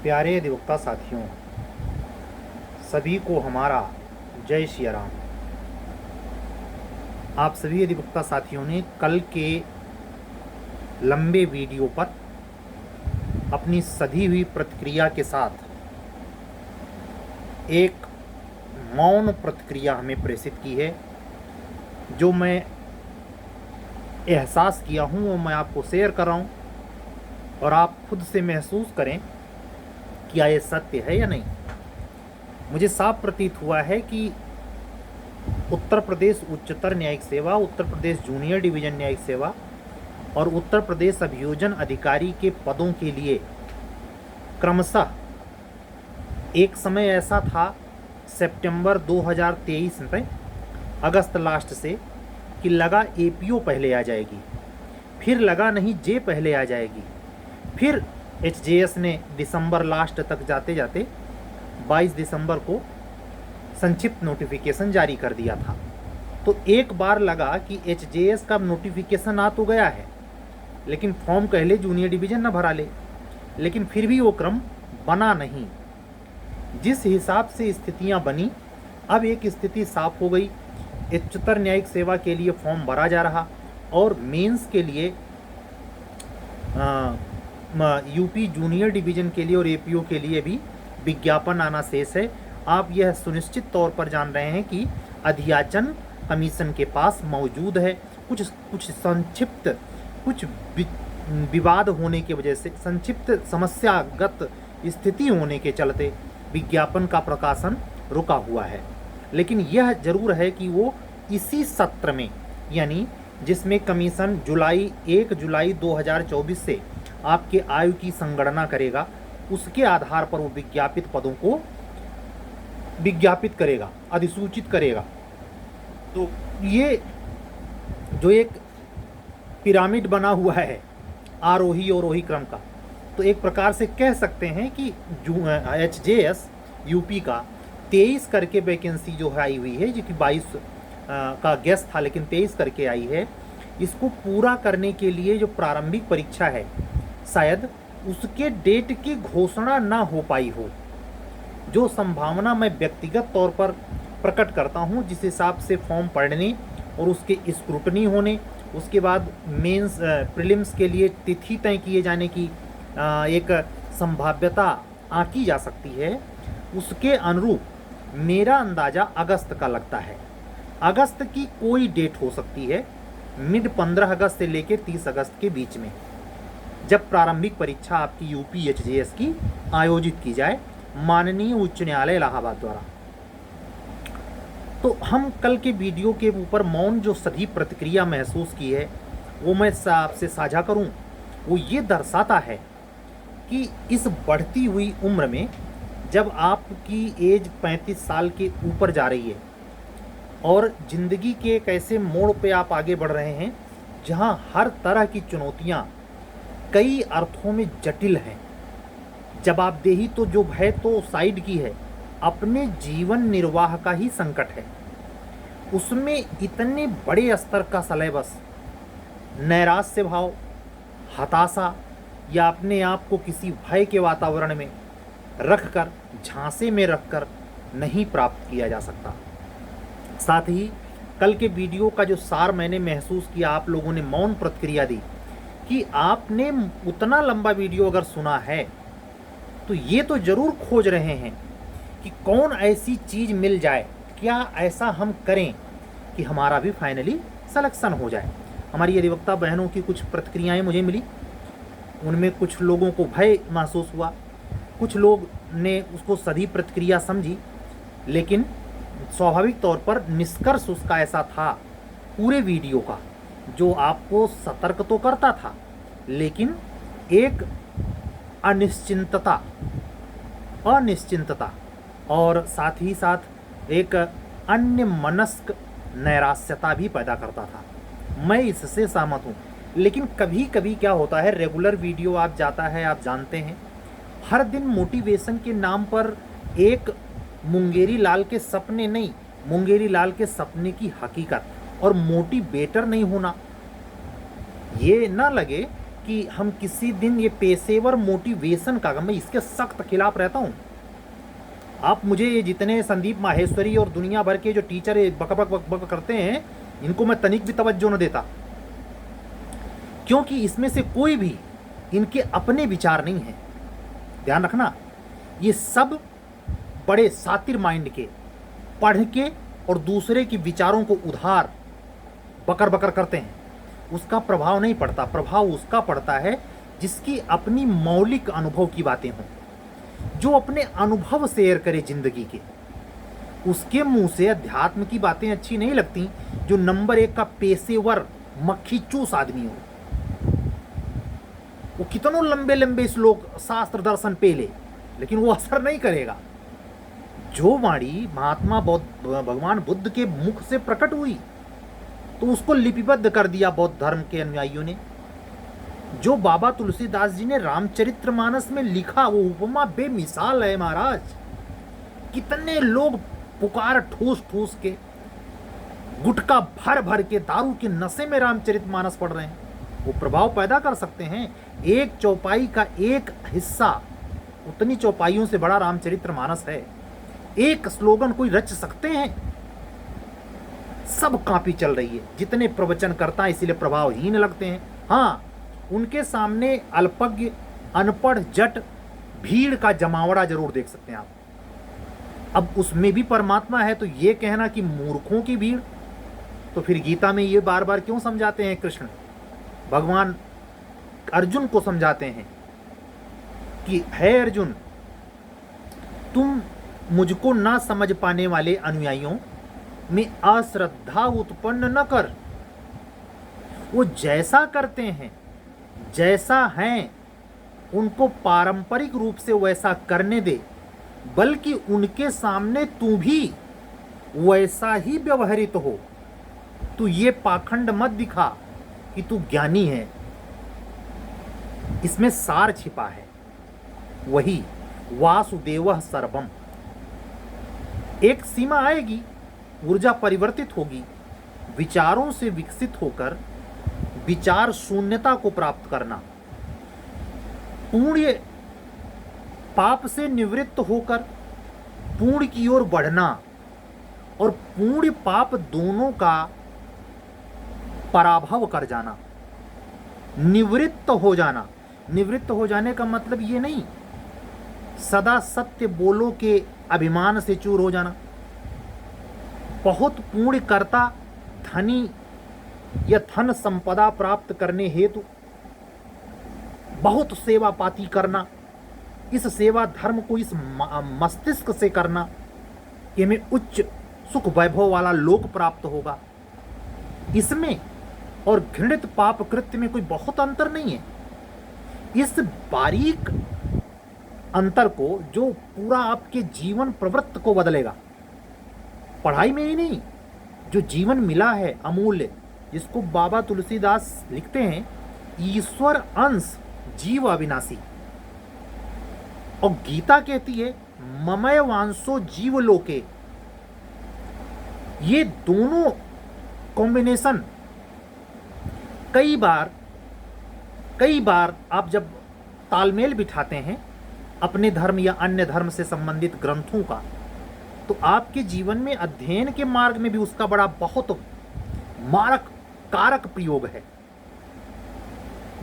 प्यारे अधिवक्ता साथियों, सभी को हमारा जय श्री राम। आप सभी अधिवक्ता साथियों ने कल के लंबे वीडियो पर अपनी सधी हुई प्रतिक्रिया के साथ एक मौन प्रतिक्रिया हमें प्रेषित की है। जो मैं एहसास किया हूँ वो मैं आपको शेयर कर रहा हूँ और आप खुद से महसूस करें क्या ये सत्य है या नहीं। मुझे साफ प्रतीत हुआ है कि उत्तर प्रदेश उच्चतर न्यायिक सेवा, उत्तर प्रदेश जूनियर डिवीजन न्यायिक सेवा और उत्तर प्रदेश अभियोजन अधिकारी के पदों के लिए क्रमशः एक समय ऐसा था सितंबर 2023 में अगस्त लास्ट से कि लगा एपीओ पहले आ जाएगी, फिर लगा नहीं जे पहले आ जाएगी, फिर एचजेएस ने दिसंबर लास्ट तक जाते जाते 22 दिसंबर को संक्षिप्त नोटिफिकेशन जारी कर दिया था। तो एक बार लगा कि एचजेएस का नोटिफिकेशन आ तो गया है, लेकिन फॉर्म पहले जूनियर डिवीजन न भरा ले, लेकिन फिर भी वो क्रम बना नहीं। जिस हिसाब से स्थितियां बनी, अब एक स्थिति साफ हो गई। उच्चतर न्यायिक सेवा के लिए फॉर्म भरा जा रहा और मेंस के लिए यूपी जूनियर डिवीजन के लिए और एपीओ के लिए भी विज्ञापन आना शेष है। आप यह सुनिश्चित तौर पर जान रहे हैं कि अध्याचन कमीशन के पास मौजूद है। कुछ संक्षिप्त कुछ विवाद होने की वजह से, संक्षिप्त समस्यागत स्थिति होने के चलते विज्ञापन का प्रकाशन रुका हुआ है। लेकिन यह जरूर है कि वो इसी सत्र में, यानी जिसमें कमीशन 1 जुलाई 2024 से आपके आयु की संगणना करेगा, उसके आधार पर वो विज्ञापित पदों को विज्ञापित करेगा, अधिसूचित करेगा। तो ये जो एक पिरामिड बना हुआ है आरोही और अवरोही क्रम का, तो एक प्रकार से कह सकते हैं कि एचजेएस यूपी का 23 करके वैकेंसी जो है आई हुई है, जो कि 22 का गेस था लेकिन 23 करके आई है। इसको पूरा करने के लिए जो प्रारंभिक परीक्षा है, शायद उसके डेट की घोषणा ना हो पाई हो। जो संभावना मैं व्यक्तिगत तौर पर प्रकट करता हूं, जिस हिसाब से फॉर्म पढ़ने और उसके स्क्रूटनी होने, उसके बाद मेंस प्रीलिम्स के लिए तिथि तय किए जाने की एक संभाव्यता आंकी जा सकती है, उसके अनुरूप मेरा अंदाज़ा अगस्त का लगता है। अगस्त की कोई डेट हो सकती है, मिड 15 अगस्त से लेकर 30 अगस्त के बीच में, जब प्रारंभिक परीक्षा आपकी यूपी एचजेएस की आयोजित की जाए माननीय उच्च न्यायालय इलाहाबाद द्वारा। तो हम कल के वीडियो के ऊपर मौन जो सभी प्रतिक्रिया महसूस की है वो मैं आपसे साझा करूं। वो ये दर्शाता है कि इस बढ़ती हुई उम्र में जब आपकी एज 35 साल के ऊपर जा रही है और ज़िंदगी के एक ऐसे मोड़ पे आप आगे बढ़ रहे हैं जहां हर तरह की चुनौतियां कई अर्थों में जटिल हैं। जवाबदेही तो जो है तो साइड की है, अपने जीवन निर्वाह का ही संकट है। उसमें इतने बड़े स्तर का सिलेबस, नैराश्य भाव, हताशा या अपने आप को किसी भय के वातावरण में रखकर, झांसे में रखकर नहीं प्राप्त किया जा सकता। साथ ही कल के वीडियो का जो सार मैंने महसूस किया, आप लोगों ने मौन प्रतिक्रिया दी कि आपने उतना लंबा वीडियो अगर सुना है तो ये तो जरूर खोज रहे हैं कि कौन ऐसी चीज़ मिल जाए, क्या ऐसा हम करें कि हमारा भी फाइनली सिलेक्शन हो जाए। हमारी अधिवक्ता बहनों की कुछ प्रतिक्रियाएं मुझे मिली, उनमें कुछ लोगों को भय महसूस हुआ, कुछ लोग ने उसको सही प्रतिक्रिया समझी, लेकिन स्वाभाविक तौर पर निष्कर्ष उसका ऐसा था पूरे वीडियो का, जो आपको सतर्क तो करता था लेकिन एक अनिश्चितता और साथ ही साथ एक अन्य मनस्क नैराश्यता भी पैदा करता था। मैं इससे सहमत हूँ। लेकिन कभी कभी क्या होता है, रेगुलर वीडियो आप जाता है, आप जानते हैं, हर दिन मोटिवेशन के नाम पर एक मुंगेरी लाल के सपने नहीं, मुंगेरी लाल के सपने की हकीकत और मोटिवेटर नहीं होना। ये ना लगे कि हम किसी दिन ये पेशेवर मोटिवेशन का, मैं इसके सख्त खिलाफ रहता हूँ। आप मुझे ये जितने संदीप माहेश्वरी और दुनिया भर के जो टीचर बक बक बक बक करते हैं, इनको मैं तनिक भी तवज्जो न देता, क्योंकि इसमें से कोई भी इनके अपने विचार नहीं है। ध्यान रखना, ये सब बड़े सातिर माइंड के पढ़ के और दूसरे के विचारों को उधार बकर बकर करते हैं, उसका प्रभाव नहीं पड़ता। प्रभाव उसका पड़ता है जिसकी अपनी मौलिक अनुभव की बातें हों, जो अपने अनुभव शेयर करे जिंदगी के। उसके मुंह से अध्यात्म की बातें अच्छी नहीं लगती जो नंबर 1 का पेशेवर मक्खी चूस आदमी हो। वो कितनों लंबे लंबे श्लोक शास्त्र दर्शन पे ले, लेकिन वो असर नहीं करेगा। जो वाणी महात्मा भगवान बुद्ध के मुख से प्रकट हुई तो उसको लिपिबद्ध कर दिया बौद्ध धर्म के अनुयायियों ने। जो बाबा तुलसीदास जी ने रामचरितमानस में लिखा वो उपमा बेमिसाल है महाराज। कितने लोग पुकार ठूस ठूस के, गुटखा भर भर के, दारू के नशे में रामचरितमानस पढ़ रहे हैं। वो प्रभाव पैदा कर सकते हैं। एक चौपाई का एक हिस्सा, उतनी चौपाइयों से बड़ा रामचरितमानस है। एक स्लोगन कोई रच सकते हैं? सब कापी चल रही है, जितने प्रवचन करता, इसीलिए प्रभावहीन लगते हैं। हाँ, उनके सामने अल्पज्ञ, अनपढ़, जट, भीड़ का जमावड़ा जरूर देख सकते हैं आप। अब उसमें भी परमात्मा है तो ये कहना कि मूर्खों की भीड़, तो फिर गीता में ये बार बार क्यों समझाते हैं कृष्ण? भगवान अर्जुन को समझाते हैं कि हे अर्जुन, तुम मुझको ना समझ पाने वाले अनुयायियों में अश्रद्धा उत्पन्न न कर। वो जैसा करते हैं, जैसा हैं, उनको पारंपरिक रूप से वैसा करने दे, बल्कि उनके सामने तू भी वैसा ही व्यवहारित हो। तू ये पाखंड मत दिखा कि तू ज्ञानी है। इसमें सार छिपा है, वही वासुदेवः सर्वम। एक सीमा आएगी, ऊर्जा परिवर्तित होगी, विचारों से विकसित होकर विचार शून्यता को प्राप्त करना, पुण्य पाप से निवृत्त होकर पुण्य की ओर बढ़ना, और पुण्य पाप दोनों का पराभव कर जाना, निवृत्त हो जाना। निवृत्त हो जाने का मतलब ये नहीं सदा सत्य बोलो के अभिमान से चूर हो जाना। बहुत पुण्य करता धनी या धन संपदा प्राप्त करने हेतु बहुत सेवा पाती करना, इस सेवा धर्म को इस मस्तिष्क से करना कि हमें उच्च सुख वैभव वाला लोक प्राप्त होगा, इसमें और घृणित पाप कृत्य में कोई बहुत अंतर नहीं है। इस बारीक अंतर को जो पूरा आपके जीवन प्रवृत्ति को बदलेगा, पढ़ाई में ही नहीं, जो जीवन मिला है अमूल्य, जिसको बाबा तुलसीदास लिखते हैं ईश्वर अंश जीव अविनाशी, और गीता कहती है ममय वांसो जीव लोके। ये दोनों कॉम्बिनेशन कई बार आप जब तालमेल बिठाते हैं अपने धर्म या अन्य धर्म से संबंधित ग्रंथों का, तो आपके जीवन में अध्ययन के मार्ग में भी उसका बड़ा बहुत मारक कारक प्रयोग है।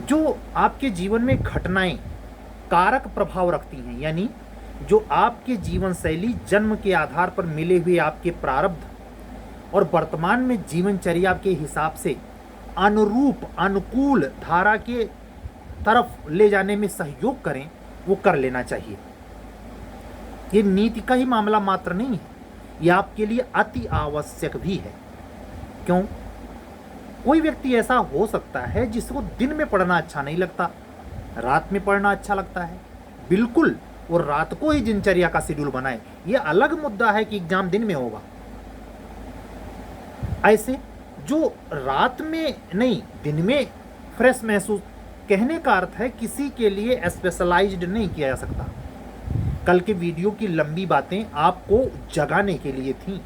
जो आपके जीवन में घटनाएं कारक प्रभाव रखती हैं, यानी जो आपके जीवन शैली, जन्म के आधार पर मिले हुए आपके प्रारब्ध और वर्तमान में जीवनचर्या के हिसाब से अनुरूप अनुकूल धारा के तरफ ले जाने में सहयोग करें, वो कर लेना चाहिए। ये नीति का ही मामला मात्र नहीं है, ये आपके लिए अति आवश्यक भी है। क्यों? कोई व्यक्ति ऐसा हो सकता है जिसको दिन में पढ़ना अच्छा नहीं लगता, रात में पढ़ना अच्छा लगता है। बिल्कुल, और रात को ही दिनचर्या का शेड्यूल बनाए। ये अलग मुद्दा है कि एग्जाम दिन में होगा। ऐसे जो रात में नहीं दिन में फ्रेश महसूस, कहने का अर्थ है किसी के लिए स्पेशलाइज्ड नहीं किया जा सकता। कल के वीडियो की लंबी बातें आपको जगाने के लिए थी,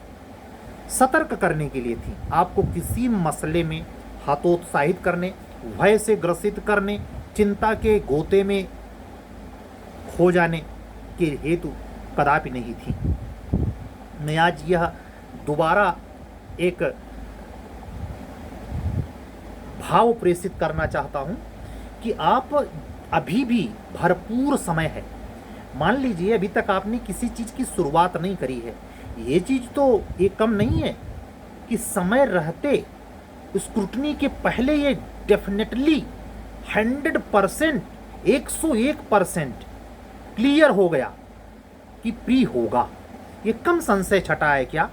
सतर्क करने के लिए थी, आपको किसी मसले में हतोत्साहित करने, भय से ग्रसित करने, चिंता के गोते में खो जाने के हेतु कदापि नहीं थी। मैं आज यह दोबारा एक भाव प्रेषित करना चाहता हूं कि आप अभी भी भरपूर समय है। मान लीजिए अभी तक आपने किसी चीज़ की शुरुआत नहीं करी है, ये चीज़ तो ये कम नहीं है कि समय रहते स्क्रूटनी के पहले ये डेफिनेटली 100% 101% क्लियर हो गया कि प्री होगा। ये कम संशय छटा है क्या?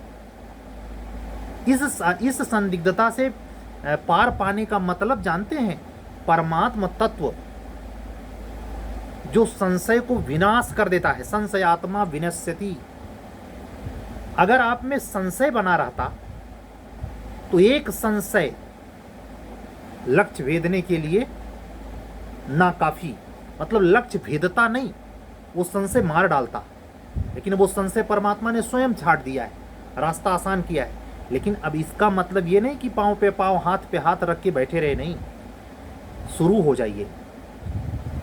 इस संदिग्धता से पार पाने का मतलब जानते हैं? परमात्म तत्व जो संशय को विनाश कर देता है, संशयात्मा विनश्यति। अगर आप में संशय बना रहता तो एक संशय लक्ष्य भेदने के लिए ना काफी, मतलब लक्ष्य भेदता नहीं, वो संशय मार डालता। लेकिन वो संशय परमात्मा ने स्वयं छाट दिया है, रास्ता आसान किया है। लेकिन अब इसका मतलब ये नहीं कि पाँव पे पाँव हाथ पे हाथ रख के बैठे रहे, नहीं, शुरू हो जाइए।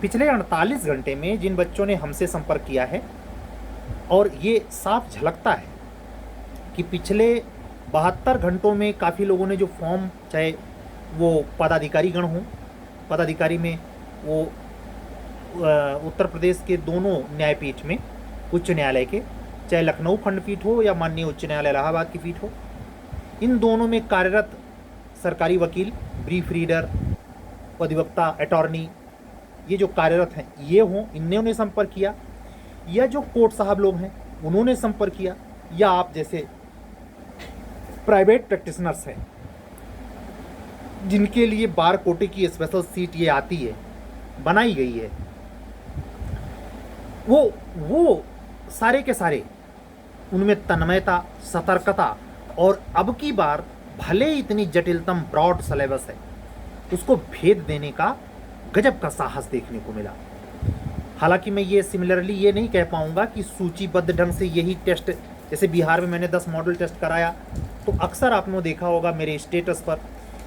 पिछले 48 घंटे में जिन बच्चों ने हमसे संपर्क किया है, और ये साफ झलकता है कि पिछले 72 घंटों में काफ़ी लोगों ने जो फॉर्म, चाहे वो पदाधिकारी गण हों, पदाधिकारी में वो उत्तर प्रदेश के दोनों न्यायपीठ में, उच्च न्यायालय के, चाहे लखनऊ खंडपीठ हो या माननीय उच्च न्यायालय इलाहाबाद की पीठ हो, इन दोनों में कार्यरत सरकारी वकील, ब्रीफ रीडर, अधिवक्ता, अटॉर्नी, ये जो कार्यरत हैं ये हों, इन्होंने संपर्क किया, या जो कोर्ट साहब लोग हैं उन्होंने संपर्क किया, या आप जैसे प्राइवेट प्रैक्टिशनर्स हैं जिनके लिए बार कोटे की स्पेशल सीट ये आती है, बनाई गई है, वो सारे के सारे, उनमें तन्मयता, सतर्कता, और अब की बार भले इतनी जटिलतम ब्रॉड सिलेबस है, उसको भेद देने का गजब का साहस देखने को मिला। हालांकि मैं ये सिमिलरली ये नहीं कह पाऊंगा कि सूचीबद्ध ढंग से यही टेस्ट, जैसे बिहार में मैंने 10 मॉडल टेस्ट कराया, तो अक्सर आपने देखा होगा मेरे स्टेटस पर,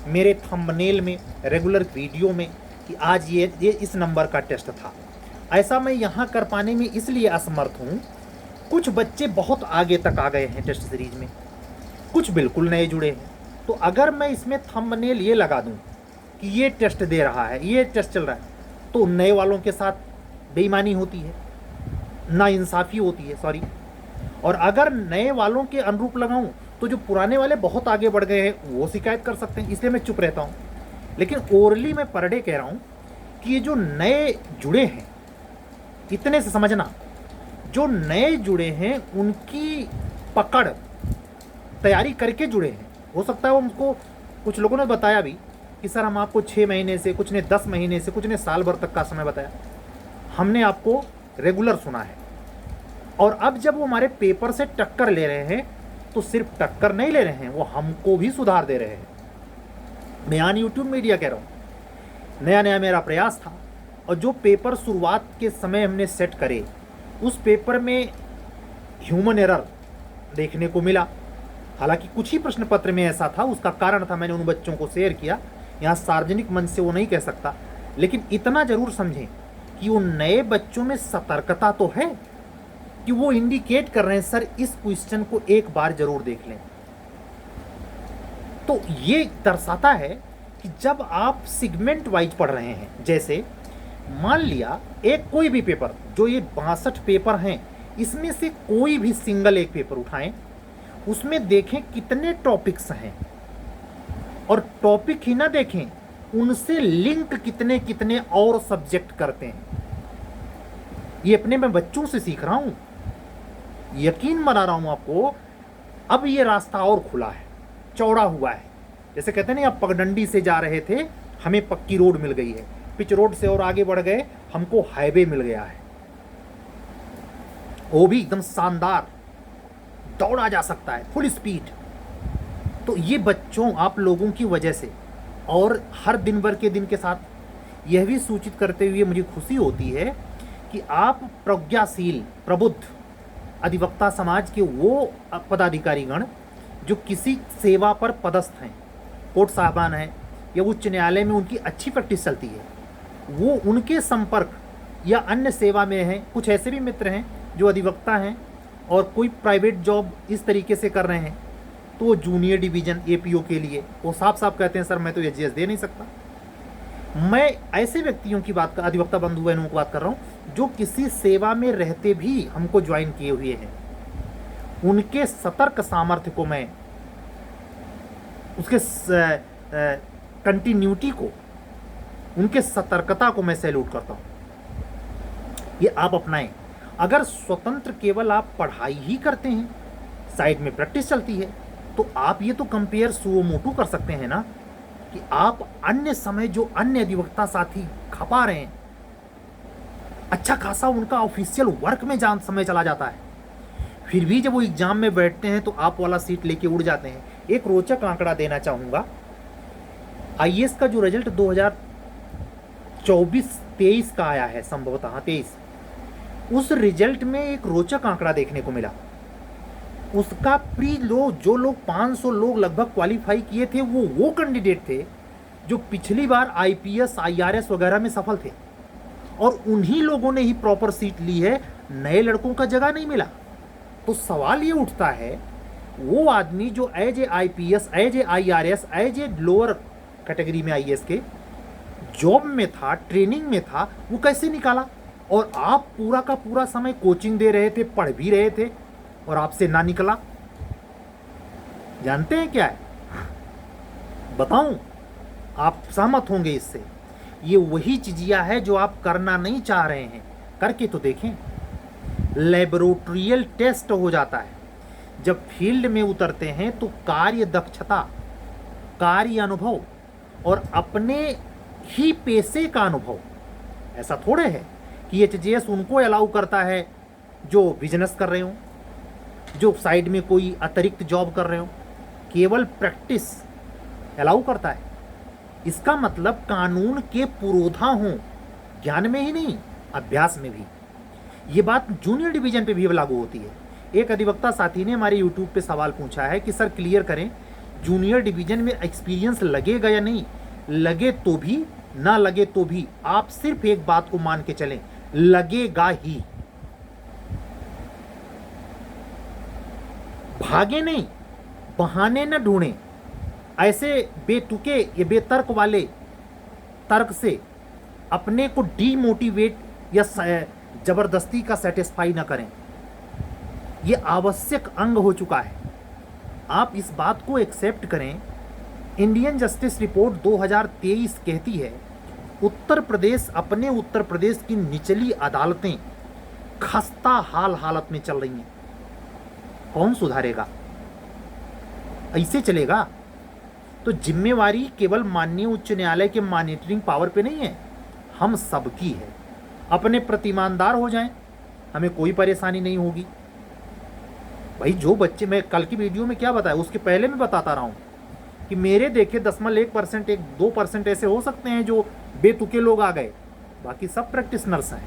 मेरे थंबनेल में, रेगुलर वीडियो में कि आज ये इस नंबर का टेस्ट था। ऐसा मैं यहाँ कर पाने में इसलिए असमर्थ हूँ, कुछ बच्चे बहुत आगे तक आ गए हैं टेस्ट सीरीज में, कुछ बिल्कुल नए जुड़े हैं। तो अगर मैं इसमें थंबनेल ये लगा दूँ कि ये टेस्ट दे रहा है, ये टेस्ट चल रहा है, तो नए वालों के साथ बेईमानी होती है, नाइंसाफ़ी होती है, सॉरी। और अगर नए वालों के अनुरूप लगाऊं तो जो पुराने वाले बहुत आगे बढ़ गए हैं वो शिकायत कर सकते हैं, इसलिए मैं चुप रहता हूं। लेकिन ओरली मैं पर डे कह रहा हूं कि ये जो नए जुड़े हैं, इतने से समझना, जो नए जुड़े हैं उनकी पकड़ तैयारी करके जुड़े हैं। हो सकता है उनको, कुछ लोगों ने बताया भी कि सर हम आपको 6 महीने से, कुछ ने 10 महीने से, कुछ ने साल भर तक का समय बताया। हमने आपको रेगुलर सुना है, और अब जब वो हमारे पेपर से टक्कर ले रहे हैं तो सिर्फ टक्कर नहीं ले रहे हैं, वो हमको भी सुधार दे रहे हैं। मैं यहाँ यूट्यूब मीडिया कह रहा हूँ, नया नया मेरा प्रयास था, और जो पेपर शुरुआत के समय हमने सेट करे, उस पेपर में ह्यूमन एरर देखने को मिला। हालांकि कुछ ही प्रश्न पत्र में ऐसा था, उसका कारण था, मैंने उन बच्चों को शेयर किया, यहाँ सार्वजनिक मंच से वो नहीं कह सकता, लेकिन इतना जरूर समझें कि उन नए बच्चों में सतर्कता तो है कि वो इंडिकेट कर रहे हैं सर इस क्वेश्चन को एक बार जरूर देख लें। तो ये दर्शाता है कि जब आप सेगमेंट वाइज पढ़ रहे हैं, जैसे मान लिया एक कोई भी पेपर, जो ये 62 पेपर हैं, इसमें से कोई भी सिंगल एक पेपर उठाएं, उसमें देखें कितने टॉपिक्स हैं, और टॉपिक ही ना देखें, उनसे लिंक कितने कितने और सब्जेक्ट करते हैं। ये अपने मैं बच्चों से सीख रहा हूं, यकीन बना रहा हूं आपको। अब ये रास्ता और खुला है, चौड़ा हुआ है। जैसे कहते हैं ना, आप पगडंडी से जा रहे थे, हमें पक्की रोड मिल गई है, पिच रोड से और आगे बढ़ गए, हमको हाईवे मिल गया है, वो भी एकदम शानदार, दौड़ा जा सकता है फुल स्पीड। तो ये बच्चों, आप लोगों की वजह से, और हर दिन भर के दिन के साथ यह भी सूचित करते हुए मुझे खुशी होती है कि आप प्रज्ञाशील, प्रबुद्ध अधिवक्ता समाज के वो पदाधिकारीगण जो किसी सेवा पर पदस्थ हैं, कोर्ट साहबान हैं या उच्च न्यायालय में उनकी अच्छी प्रैक्टिस चलती है, वो उनके संपर्क या अन्य सेवा में हैं। कुछ ऐसे भी मित्र हैं जो अधिवक्ता हैं और कोई प्राइवेट जॉब इस तरीके से कर रहे हैं, तो वो जूनियर डिवीज़न एपीओ के लिए वो साफ साफ कहते हैं सर मैं तो एचजीएस दे नहीं सकता। मैं ऐसे व्यक्तियों की बात कर, अधिवक्ता बंधु बहनों की बात कर रहा हूँ जो किसी सेवा में रहते भी हमको ज्वाइन किए हुए हैं। उनके सतर्क सामर्थ्य को मैं, उसके कंटिन्यूटी को, उनके सतर्कता को मैं सैल्यूट करता हूँ। ये आप अपनाएं। अगर स्वतंत्र केवल आप पढ़ाई ही करते हैं, साइड में प्रैक्टिस चलती है, तो आप ये तो कंपेयर सुओ मोटू कर सकते हैं ना कि आप अन्य समय जो अन्य अधिवक्ता साथी खपा रहे हैं, अच्छा खासा उनका ऑफिशियल वर्क में जान समय चला जाता है, फिर भी जब वो एग्जाम में बैठते हैं तो आप वाला सीट लेके उड़ जाते हैं। एक रोचक आंकड़ा देना चाहूँगा, आईएएस का जो रिजल्ट 2024-23 का आया है, संभवतः 23, उस रिजल्ट में एक रोचक आंकड़ा देखने को मिला। उसका प्री लोग, जो लोग 500 लोग लगभग क्वालिफाई किए थे, वो कैंडिडेट थे जो पिछली बार आईपीएस आईआरएस वगैरह में सफल थे, और उन्हीं लोगों ने ही प्रॉपर सीट ली है, नए लड़कों का जगह नहीं मिला। तो सवाल ये उठता है, वो आदमी जो as a IPS, as a IRS, as a lower category में आईएएस के जॉब में था, ट्रेनिंग में था, वो कैसे निकाला? और आप पूरा का पूरा समय कोचिंग दे रहे थे, पढ़ भी रहे थे, और आपसे ना निकला। जानते हैं क्या है? बताऊं? आप सहमत होंगे इससे। ये वही चीजिया है जो आप करना नहीं चाह रहे हैं, करके तो देखें। लैबोरेटोरियल टेस्ट हो जाता है। जब फील्ड में उतरते हैं तो कार्य दक्षता, कार्य अनुभव और अपने ही पेशे का अनुभव, ऐसा थोड़े है कि एचजीएस उनको अलाउ करता है जो बिजनेस कर रहे हो, जो साइड में कोई अतिरिक्त जॉब कर रहे हो। केवल प्रैक्टिस अलाउ करता है। इसका मतलब कानून के पुरोधा हों, ज्ञान में ही नहीं, अभ्यास में भी। ये बात जूनियर डिवीजन पे भी लागू होती है। एक अधिवक्ता साथी ने हमारे यूट्यूब पे सवाल पूछा है कि सर क्लियर करें, जूनियर डिवीजन में एक्सपीरियंस लगेगा या नहीं? लगे तो भी, ना लगे तो भी, आप सिर्फ एक बात को मान के चलें, लगेगा ही। भागे नहीं, बहाने न ढूंढें। ऐसे बेतुके या बेतर्क वाले तर्क से अपने को डीमोटिवेट या जबरदस्ती का सेटिस्फाई न करें। यह आवश्यक अंग हो चुका है। आप इस बात को एक्सेप्ट करें। इंडियन जस्टिस रिपोर्ट 2023 कहती है, उत्तर प्रदेश, अपने उत्तर प्रदेश की निचली अदालतें खस्ता हालत में चल रही हैं। कौन सुधारेगा? ऐसे चलेगा तो जिम्मेवारी केवल माननीय उच्च न्यायालय के मॉनिटरिंग पावर पे नहीं है, हम सबकी है। अपने प्रति ईमानदार हो जाएं, हमें कोई परेशानी नहीं होगी। भाई जो बच्चे, मैं कल की वीडियो में क्या बताया, उसके पहले मैं बताता रहा हूँ कि मेरे देखे 0.1%, 1-2% ऐसे हो सकते हैं जो बेतुके लोग आ गए, बाकी सब प्रैक्टिशनर्स हैं।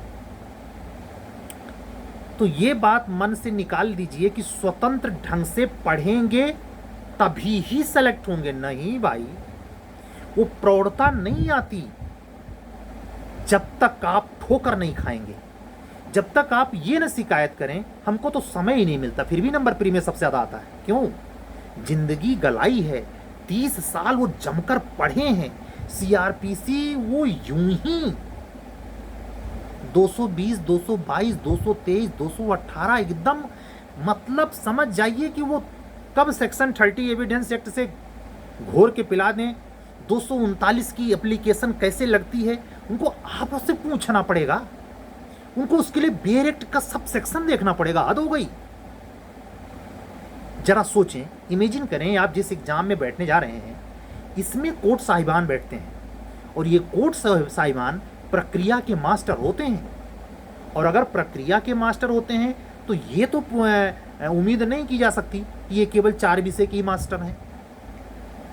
तो ये बात मन से निकाल दीजिए कि स्वतंत्र ढंग से पढ़ेंगे तभी ही सेलेक्ट होंगे। नहीं भाई, वो प्रौढ़ता नहीं आती जब तक आप ठोकर नहीं खाएंगे। जब तक आप ये न शिकायत करें हमको तो समय ही नहीं मिलता, फिर भी नंबर प्री में सबसे ज्यादा आता है। क्यों? जिंदगी गलाई है, 30 साल वो जमकर पढ़े हैं। सीआरपीसी वो यूं ही 220, 222, 223, 218 एकदम, मतलब समझ जाइए कि वो कब सेक्शन 30 एविडेंस एक्ट से घोर के पिला दें। 239 की एप्लीकेशन कैसे लगती है उनको आपस से पूछना पड़ेगा, उनको उसके लिए बेयर एक्ट का सब सेक्शन देखना पड़ेगा। हद हो गई। जरा सोचें, इमेजिन करें आप जिस एग्जाम में बैठने जा रहे हैं, इसमें कोर्ट साहिबान बैठते हैं और ये कोर्ट साहिबान प्रक्रिया के मास्टर होते हैं। और अगर प्रक्रिया के मास्टर होते हैं तो ये तो उम्मीद नहीं की जा सकती कि ये केवल 4 विषय के मास्टर हैं।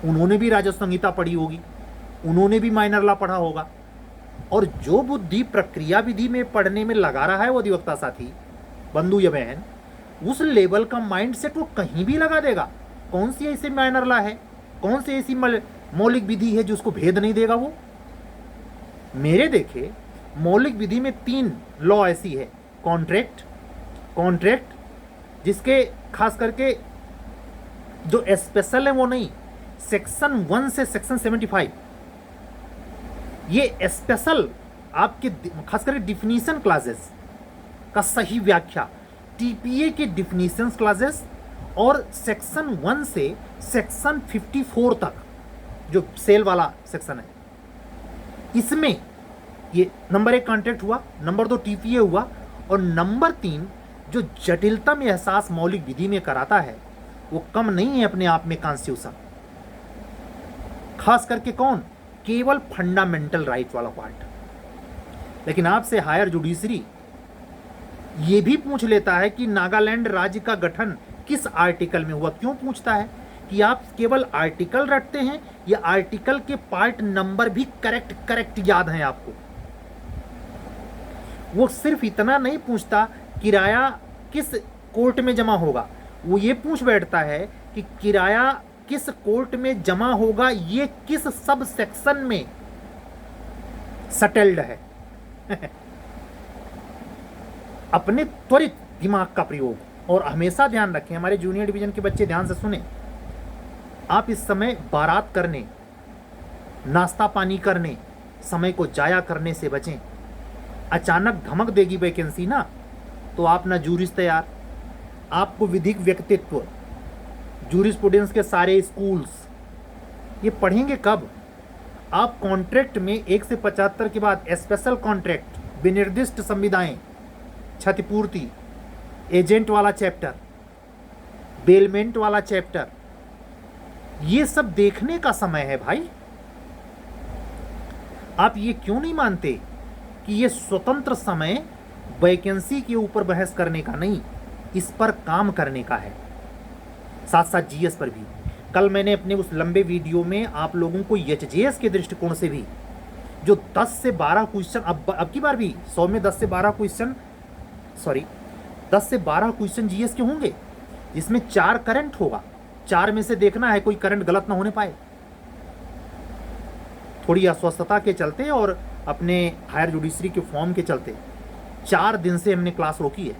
उन्होंने भी राजस्व संहिता पढ़ी होगी, उन्होंने भी माइनर लॉ पढ़ा होगा। और जो बुद्धि प्रक्रिया विधि में पढ़ने में लगा रहा है वो अधिवक्ता साथी, बंधु या बहन, उस लेवल का माइंड सेट वो कहीं भी लगा देगा। कौन सी ऐसी माइनर लॉ है, कौन सी ऐसी मौलिक विधि है जो उसको भेद नहीं देगा? वो मेरे देखे मौलिक विधि में 3 लॉ ऐसी है। कॉन्ट्रैक्ट जिसके खास करके जो स्पेशल है वो नहीं, सेक्शन 1 से सेक्शन 75 ये स्पेशल आपके खास करके डिफिनीशन क्लासेस का सही व्याख्या, टीपीए के डिफिनीशन क्लासेस और सेक्शन 1 से सेक्शन 54 तक जो सेल वाला सेक्शन है, इसमें ये नंबर 1 कॉन्ट्रैक्ट हुआ, नंबर 2 टीपीए हुआ, और नंबर 3 जो जटिलतम एहसास मौलिक विधि में कराता है वो कम नहीं है अपने आप में कॉन्स्टिट्यूशन। खास करके कौन? केवल फंडामेंटल राइट वाला पार्ट। लेकिन आपसे हायर जुडिशरी ये भी पूछ लेता है कि नागालैंड राज्य का गठन किस आर्टिकल में हुआ। क्यों पूछता है? कि आप केवल आर्टिकल रटते हैं या आर्टिकल के पार्ट नंबर भी करेक्ट याद हैं आपको। वो सिर्फ इतना नहीं पूछता किराया किस कोर्ट में जमा होगा, वो ये पूछ बैठता है कि किराया किस कोर्ट में जमा होगा, ये किस सब सेक्शन में सटेल्ड है। अपने त्वरित दिमाग का प्रयोग, और हमेशा ध्यान रखें, हमारे जूनियर डिवीजन के बच्चे ध्यान से सुने, आप इस समय बारात करने, नाश्ता पानी करने, समय को जाया करने से बचें। अचानक धमक देगी वैकेंसी ना, तो आप ना जूरिस तैयार, आपको विधिक व्यक्तित्व, जूरिस्प्रूडेंस के सारे स्कूल्स ये पढ़ेंगे कब? आप कॉन्ट्रैक्ट में 1 से 75 के बाद स्पेशल कॉन्ट्रैक्ट, विनिर्दिष्ट संविदाएं, क्षतिपूर्ति, एजेंट वाला चैप्टर, बेलमेंट वाला चैप्टर, ये सब देखने का समय है भाई। आप ये क्यों नहीं मानते कि ये स्वतंत्र समय वैकेंसी के ऊपर बहस करने का नहीं, इस पर काम करने का है, साथ साथ जीएस पर भी। कल मैंने अपने उस लंबे वीडियो में आप लोगों को एचजेएस के दृष्टिकोण से भी जो 10 से 12 क्वेश्चन, अब की बार भी 100 में 10 से 12 क्वेश्चन, 10 से 12 क्वेश्चन जीएस के होंगे, जिसमें 4 करंट होगा। 4 में से देखना है कोई करंट गलत ना होने पाए। थोड़ी अस्वस्थता के चलते और अपने हायर जुडिशरी के फॉर्म के चलते 4 दिन से हमने क्लास रोकी है।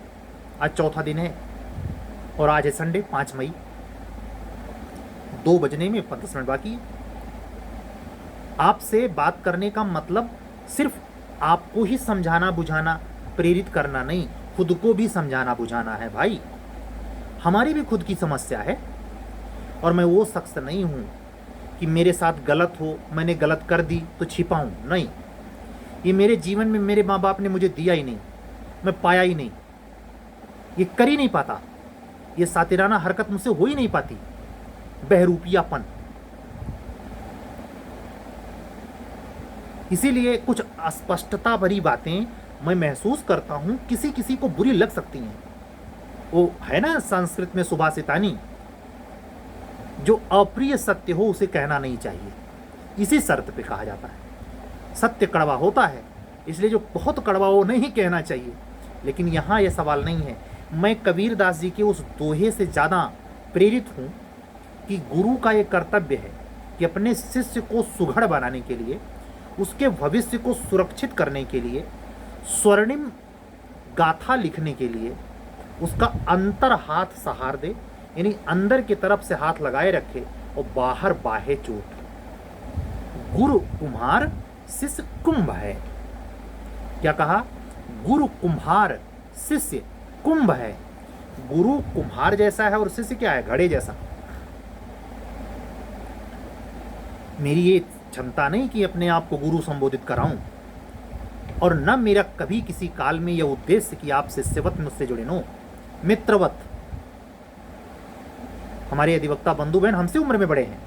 आज चौथा दिन है और आज है संडे 5 मई, 2 बजने में 15 मिनट बाकी है। आपसे बात करने का मतलब सिर्फ आपको ही समझाना बुझाना, प्रेरित करना नहीं, खुद को भी समझाना बुझाना है भाई। हमारी भी खुद की समस्या है, और मैं वो शख्स नहीं हूँ कि मेरे साथ गलत हो, मैंने गलत कर दी तो छिपाऊँ, नहीं। ये मेरे जीवन में मेरे माँ बाप ने मुझे दिया ही नहीं, मैं पाया ही नहीं, ये कर ही नहीं पाता, ये सातिराना हरकत मुझसे हो ही नहीं पाती, बहरूपियापन। इसीलिए कुछ अस्पष्टता भरी बातें मैं महसूस करता हूं, किसी किसी को बुरी लग सकती हैं। वो है ना संस्कृत में सुभाषितानी, जो अप्रिय सत्य हो उसे कहना नहीं चाहिए, इसी शर्त पे कहा जाता है। सत्य कड़वा होता है, इसलिए जो बहुत कड़वा वो नहीं कहना चाहिए। लेकिन यहाँ यह सवाल नहीं है। मैं कबीर दास जी के उस दोहे से ज़्यादा प्रेरित हूँ कि गुरु का ये कर्तव्य है कि अपने शिष्य को सुघड़ बनाने के लिए, उसके भविष्य को सुरक्षित करने के लिए, स्वर्णिम गाथा लिखने के लिए उसका अंतर हाथ सहार दे, यानी अंदर की तरफ से हाथ लगाए रखे और बाहर बाहे चोट। गुरु कुम्हार शिष्य कुंभ है। क्या कहा? गुरु कुम्हार शिष्य कुंभ है। गुरु कुम्हार जैसा है और शिष्य क्या है? घड़े जैसा। मेरी ये क्षमता नहीं कि अपने आप को गुरु संबोधित कराऊं, और न मेरा कभी किसी काल में यह उद्देश्य कि आप शिष्यवत मुझसे जुड़े, नो, मित्रवत। हमारे अधिवक्ता बंधु बहन हमसे उम्र में बड़े हैं,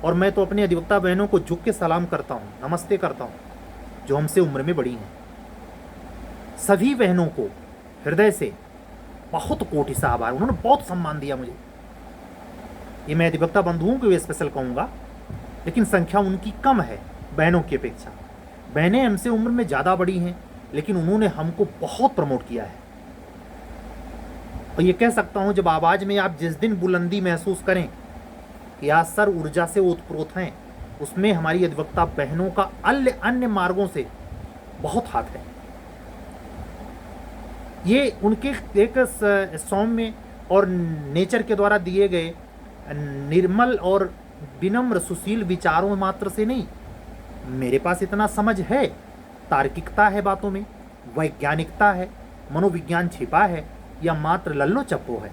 और मैं तो अपने अधिवक्ता बहनों को झुक के सलाम करता हूँ, नमस्ते करता हूँ, जो हमसे उम्र में बड़ी हैं। सभी बहनों को हृदय से बहुत कोटि सा आभार, उन्होंने बहुत सम्मान दिया मुझे। ये मैं अधिवक्ता बंधुओं को स्पेशल कहूँगा, लेकिन संख्या उनकी कम है बहनों की अपेक्षा। बहनें हमसे उम्र में ज़्यादा बड़ी हैं, लेकिन उन्होंने हमको बहुत प्रमोट किया है। और ये कह सकता हूँ, जब आवाज़ में आप जिस दिन बुलंदी महसूस करें कि आज सर ऊर्जा से ओतप्रोत हैं, उसमें हमारी अधिवक्ता बहनों का अन्य अन्य मार्गों से बहुत हाथ है। ये उनके एक सौम्य और नेचर के द्वारा दिए गए निर्मल और विनम्र सुशील विचारों मात्र से नहीं, मेरे पास इतना समझ है, तार्किकता है बातों में, वैज्ञानिकता है, मनोविज्ञान छिपा है, या मात्र लल्लो चप्पो है।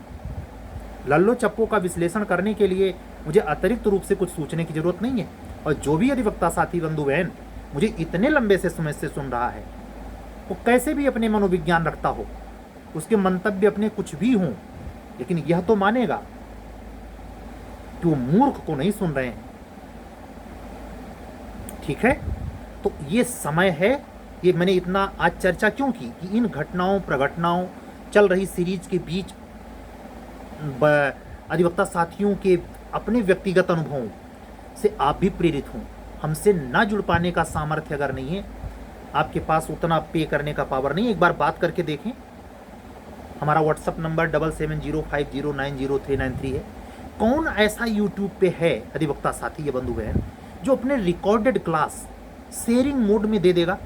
लल्लो चप्पो का विश्लेषण करने के लिए मुझे अतिरिक्त रूप से कुछ सोचने की जरूरत नहीं है। और जो भी अधिवक्ता साथी बंधु बहन मुझे इतने लंबे से समय से सुन रहा है, वो कैसे भी अपने मनोविज्ञान रखता हो, उसके मंतव्य अपने कुछ भी हों, लेकिन यह तो मानेगा कि वो मूर्ख को नहीं सुन रहे हैं। ठीक है, तो ये समय है। ये मैंने इतना आज चर्चा क्यों की कि इन घटनाओं प्रघटनाओं चल रही सीरीज के बीच अधिवक्ता साथियों के अपने व्यक्तिगत अनुभवों से आप भी प्रेरित हों। हमसे ना जुड़ पाने का सामर्थ्य अगर नहीं है, आपके पास उतना पे करने का पावर नहीं, एक बार बात करके देखें। हमारा व्हाट्सअप नंबर 7705090393 है। कौन ऐसा यूट्यूब पे है अधिवक्ता साथी या बंधु बहन जो अपने रिकॉर्डेड क्लास शेयरिंग मोड में दे देगा?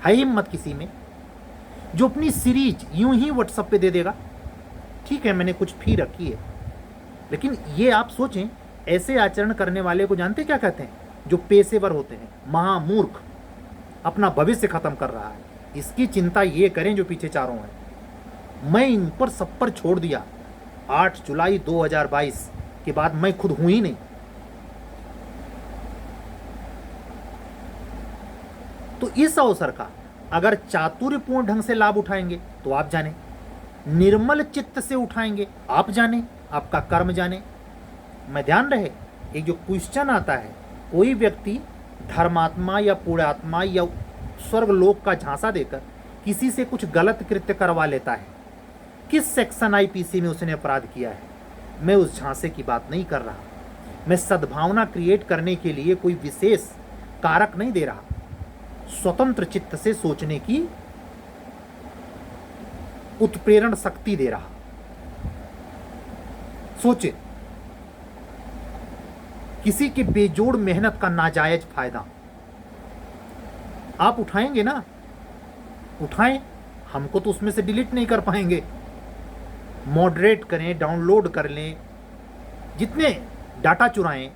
है हिम्मत किसी में जो अपनी सीरीज यूं ही व्हाट्सएप पे दे देगा? ठीक है, मैंने कुछ फी रखी है, लेकिन ये आप सोचें, ऐसे आचरण करने वाले को जानते क्या कहते हैं? जो पेशेवर होते हैं, महामूर्ख, अपना भविष्य खत्म कर रहा है। इसकी चिंता ये करें जो पीछे चारों हैं। मैं इन पर सब पर छोड़ दिया। 8 जुलाई 2022 के बाद मैं खुद हूं ही नहीं। तो इस अवसर का अगर चातुर्यपूर्ण ढंग से लाभ उठाएंगे तो आप जाने, निर्मल चित्त से उठाएंगे आप जाने, आपका कर्म जाने। मैं ध्यान रहे, एक जो क्वेश्चन आता है, कोई व्यक्ति धर्मात्मा या पुण्यात्मा या स्वर्गलोक का झांसा देकर किसी से कुछ गलत कृत्य करवा लेता है, किस सेक्शन आईपीसी में उसने अपराध किया है, मैं उस झांसे की बात नहीं कर रहा। मैं सद्भावना क्रिएट करने के लिए कोई विशेष कारक नहीं दे रहा, स्वतंत्र चित्त से सोचने की उत्प्रेरण शक्ति दे रहा। सोचे, किसी के बेजोड़ मेहनत का नाजायज फायदा आप उठाएंगे ना, उठाएं, हमको तो उसमें से डिलीट नहीं कर पाएंगे। मॉडरेट करें, डाउनलोड कर लें, जितने डाटा चुराएं,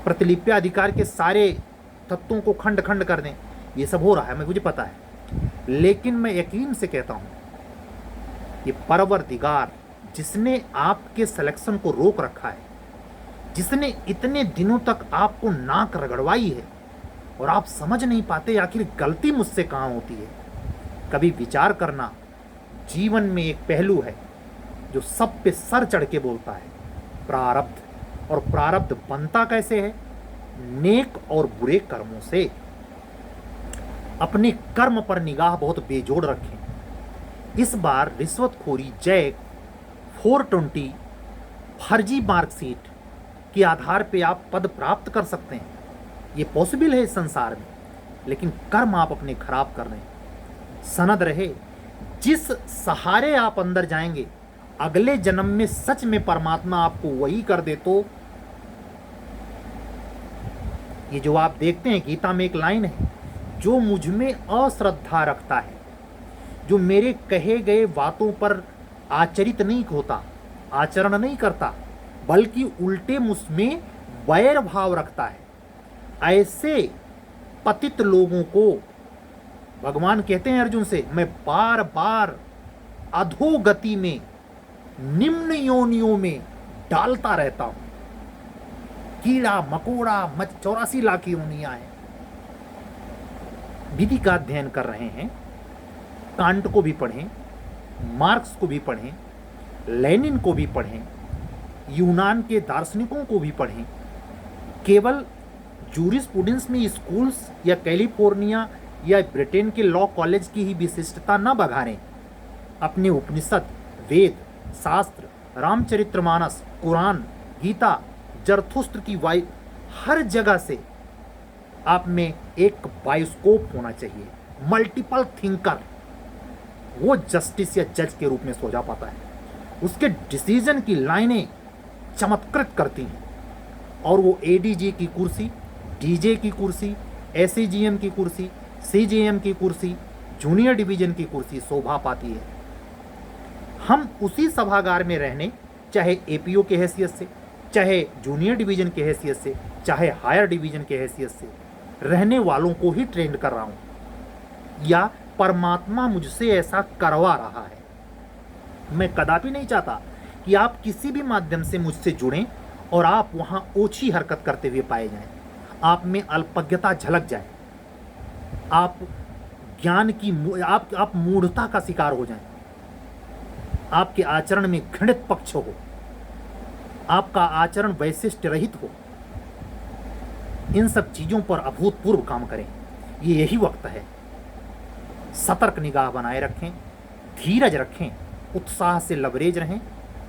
प्रतिलिपि अधिकार के सारे तत्वों को खंड खंड कर दें, ये सब हो रहा है, मुझे पता है। लेकिन मैं यकीन से कहता हूं, ये परवरदिगार जिसने आपके सिलेक्शन को रोक रखा है, जिसने इतने दिनों तक आपको नाक रगड़वाई है और आप समझ नहीं पाते आखिर गलती मुझसे कहां होती है, कभी विचार करना। जीवन में एक पहलू है जो सब पे सर चढ़ के बोलता है, प्रारब्ध। और प्रारब्ध बनता कैसे है? नेक और बुरे कर्मों से। अपने कर्म पर निगाह बहुत बेजोड़ रखें। इस बार रिश्वतखोरी, जैक, 420, फर्जी मार्कशीट के आधार पे आप पद प्राप्त कर सकते हैं, ये पॉसिबल है इस संसार में, लेकिन कर्म आप अपने खराब कर रहे हैं। सनद रहे, जिस सहारे आप अंदर जाएंगे, अगले जन्म में सच में परमात्मा आपको वही कर दे। तो ये जो आप देखते हैं, गीता में एक लाइन है, जो मुझ में अश्रद्धा रखता है, जो मेरे कहे गए बातों पर आचरित नहीं होता, आचरण नहीं करता, बल्कि उल्टे मुझमें वैर भाव रखता है, ऐसे पतित लोगों को भगवान कहते हैं अर्जुन से, मैं बार बार अधोगति में, निम्न योनियों में डालता रहता हूं। कीड़ा मकोड़ा 84 लाख योनियां हैं। विधि का अध्ययन कर रहे हैं, कांट को भी पढ़ें, मार्क्स को भी पढ़ें, लेनिन को भी पढ़ें, यूनान के दार्शनिकों को भी पढ़ें। केवल जूरिस्प्रूडेंस में स्कूल्स या कैलिफोर्निया या ब्रिटेन के लॉ कॉलेज की ही विशिष्टता न बघारें। अपने उपनिषद, वेद, शास्त्र, रामचरितमानस, कुरान, गीता, जरथुस्त्र की वायु, हर जगह से आप में एक बायोस्कोप होना चाहिए, मल्टीपल थिंकर। वो जस्टिस या जज के रूप में सोचा पाता है, उसके डिसीजन की लाइनें चमत्कृत करती हैं और वो एडीजी की कुर्सी, डीजे की कुर्सी, एसईजीएम की कुर्सी, सीजेएम की कुर्सी, जूनियर डिवीजन की कुर्सी शोभा पाती है। हम उसी सभागार में रहने, चाहे एपीओ के हैसियत से, चाहे जूनियर डिवीजन के हैसियत से, चाहे हायर डिवीजन के हैसियत से रहने वालों को ही ट्रेंड कर रहा हूँ, या परमात्मा मुझसे ऐसा करवा रहा है। मैं कदापि नहीं चाहता कि आप किसी भी माध्यम से मुझसे जुड़ें और आप वहां ओछी हरकत करते हुए पाए जाएं, आप में अल्पज्ञता झलक जाए, आप ज्ञान की आप मूढ़ता का शिकार हो जाएं, आपके आचरण में घृणित पक्ष हो, आपका आचरण वैशिष्ट रहित हो। इन सब चीजों पर अभूतपूर्व काम करें, ये यही वक्त है। सतर्क निगाह बनाए रखें, धीरज रखें, उत्साह से लबरेज रहें,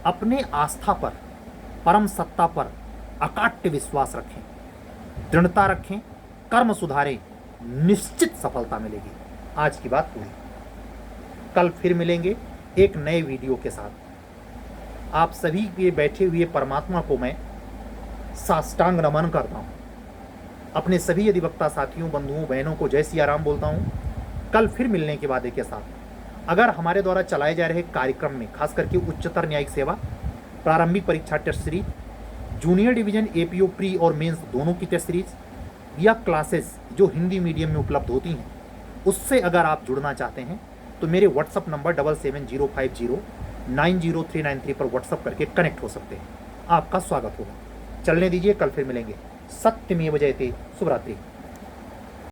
अपने आस्था पर, परम सत्ता पर अकाट्य विश्वास रखें, दृढ़ता रखें, कर्म सुधारें, निश्चित सफलता मिलेगी। आज की बात पूरी। कल फिर मिलेंगे एक नए वीडियो के साथ। आप सभी के बैठे हुए परमात्मा को मैं साष्टांग नमन करता हूँ। अपने सभी अधिवक्ता साथियों, बंधुओं, बहनों को जय सिया राम बोलता हूँ। कल फिर मिलने के वादे के साथ। अगर हमारे द्वारा चलाए जा रहे कार्यक्रम में, खास करके उच्चतर न्यायिक सेवा, प्रारंभिक परीक्षा test series, junior division APO pre और मेंस दोनों की टेस्ट सीरीज, या क्लासेस जो हिंदी मीडियम में उपलब्ध होती हैं, उससे अगर आप जुड़ना चाहते हैं तो मेरे व्हाट्सअप नंबर 7705090393 पर व्हाट्सअप करके कनेक्ट हो सकते हैं। आपका स्वागत होगा। चलने दीजिए, कल फिर मिलेंगे। सत्यमेव जयते। शुभ रात्रि।